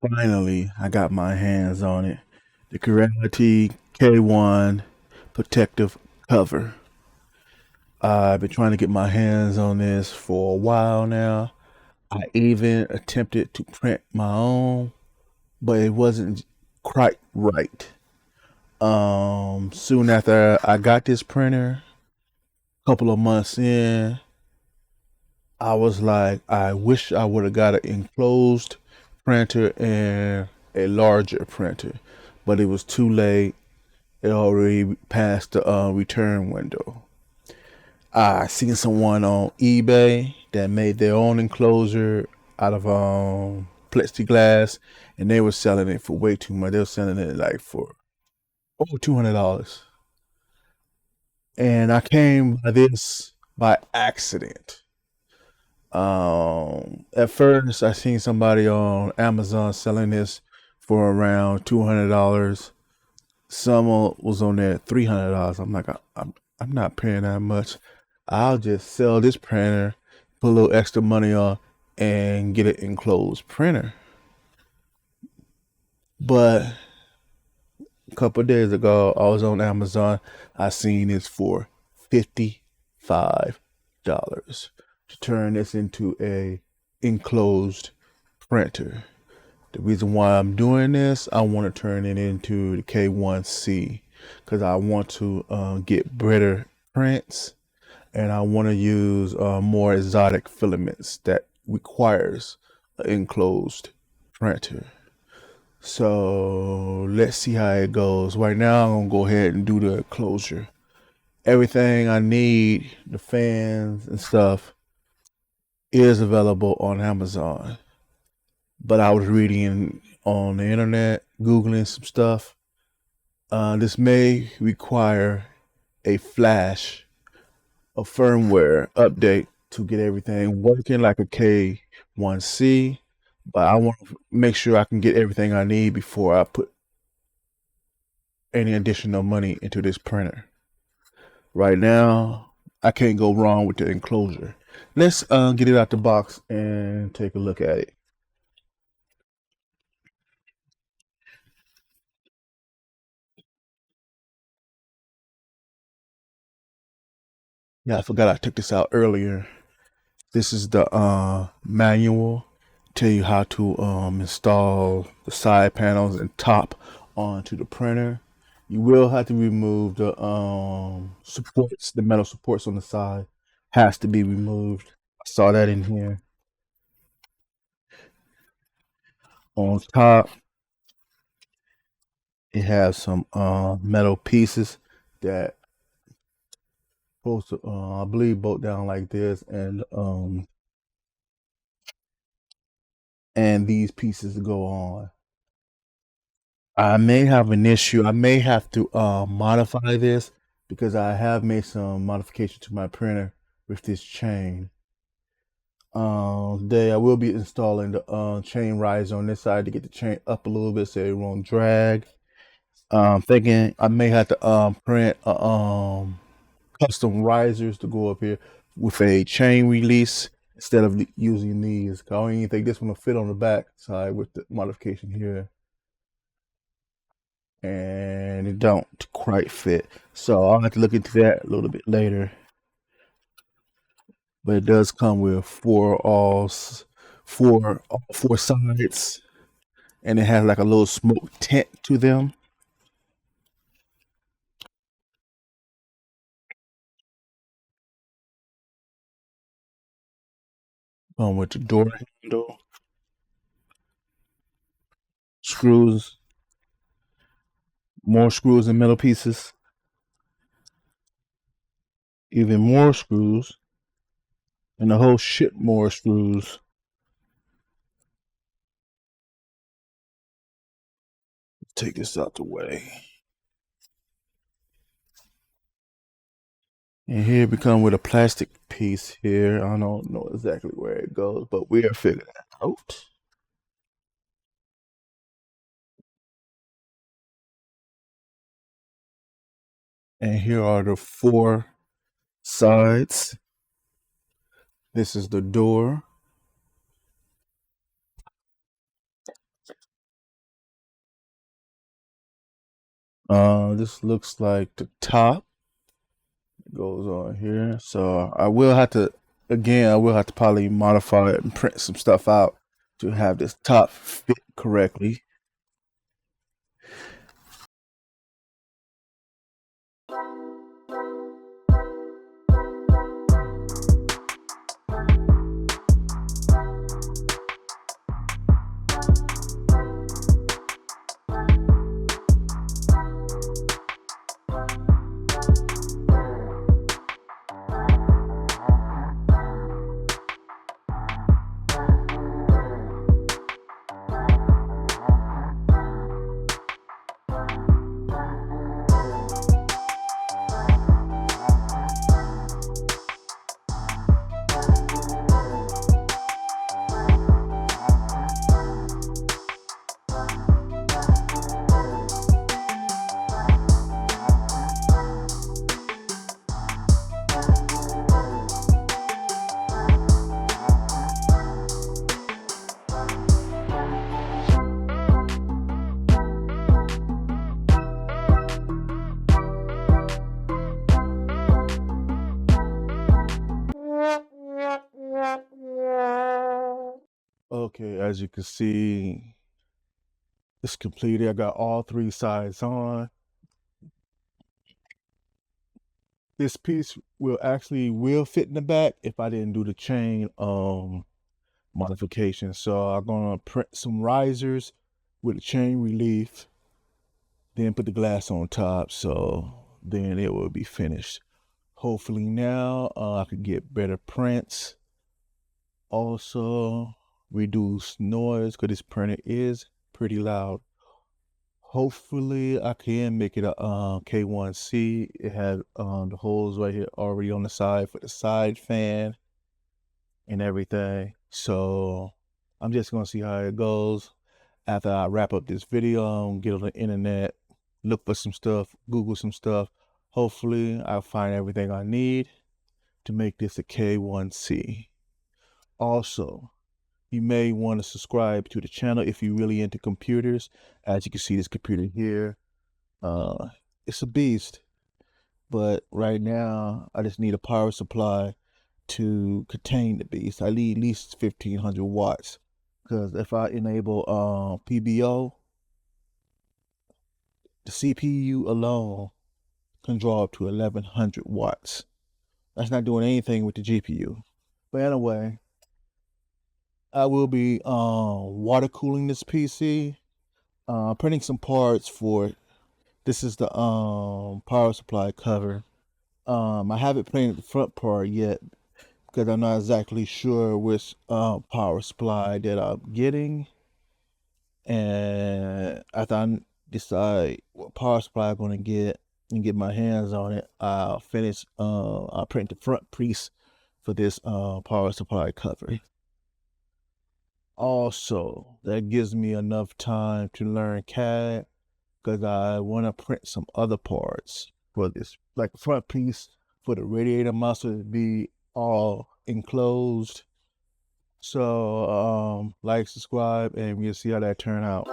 Finally, I got my hands on it. The Creality K1 protective cover. I've been trying to get my hands on this for a while now. I even attempted to print my own, but it wasn't quite right. Soon after I got this printer, a couple of months in, I was like, I wish I would have got an enclosed printer and a larger printer, but it was too late. It already passed the return window. I seen someone on eBay that made their own enclosure out of plexiglass, and they were selling it for way too much. They were selling it like for over $200. And I came by this by accident. At first, I seen somebody on Amazon selling this for around $200. Some was on there $300. I'm like, I'm not paying that much. I'll just sell this printer, put a little extra money on, and get an enclosed printer. But a couple of days ago, I was on Amazon. I seen this for $55 to turn this into a enclosed printer. The reason why I'm doing this, I want to turn it into the K1C because I want to get better prints, and I want to use more exotic filaments that requires an enclosed printer. So let's see how it goes. Right now, I'm gonna go ahead and do the enclosure. Everything I need, the fans and stuff, is available on Amazon. But I was reading on the internet, Googling some stuff. This may require a flash, a firmware update to get everything working like a K1C. But I want to make sure I can get everything I need before I put any additional money into this printer. Right now, I can't go wrong with the enclosure. Let's get it out the box and take a look at it. Yeah, I forgot I took this out earlier. This is the manual. Tell you how to install the side panels and top onto the printer. You will have to remove the supports, the metal supports on the side. Has to be removed. I saw that in here. On top, it has some metal pieces that supposed to, I believe, bolt down like this, and these pieces go on. I may have an issue. I may have to modify this because I have made some modification to my printer with this chain. Today I will be installing the chain riser on this side to get the chain up a little bit so it won't drag. Thinking I may have to print custom risers to go up here with a chain release instead of using these. I don't even think this one will fit on the back side with the modification here, and it don't quite fit. So I'll have to look into that a little bit later. But it does come with all four sides, and it has like a little smoke tint to them. With the door handle, screws, more screws and metal pieces, even more screws, and a whole shit more screws. Take this out the way. And here we come with a plastic piece here. I don't know exactly where it goes, but we are figuring it out. And here are the four sides. This is the door. This looks like the top goes on here. So I will have to, again, I will have to probably modify it and print some stuff out to have this top fit correctly. Okay, as you can see, it's completed. I got all three sides on. This piece will fit in the back if I didn't do the chain modification. So I'm gonna print some risers with the chain relief, then put the glass on top, so then it will be finished. Hopefully now I can get better prints. Also reduce noise because this printer is pretty loud. Hopefully I can make it a K1C. It has the holes right here already on the side for the side fan and everything. So I'm just gonna see how it goes. After I wrap up this video, get on the internet, look for some stuff, Google some stuff. Hopefully I'll find everything I need to make this a K1C. Also, you may want to subscribe to the channel if you're really into computers. As you can see, this computer here, it's a beast. But right now, I just need a power supply to contain the beast. I need at least 1500 watts. Because if I enable PBO, the CPU alone can draw up to 1100 watts. That's not doing anything with the GPU. But anyway, I will be water cooling this PC, printing some parts for it. This is the power supply cover. I haven't printed the front part yet because I'm not exactly sure which power supply that I'm getting. And after I decide what power supply I'm gonna get and get my hands on it, I'll print the front piece for this power supply cover. Also, that gives me enough time to learn CAD because I want to print some other parts for this, like the front piece for the radiator muscle to be all enclosed. So like, subscribe, and we'll see how that turn out.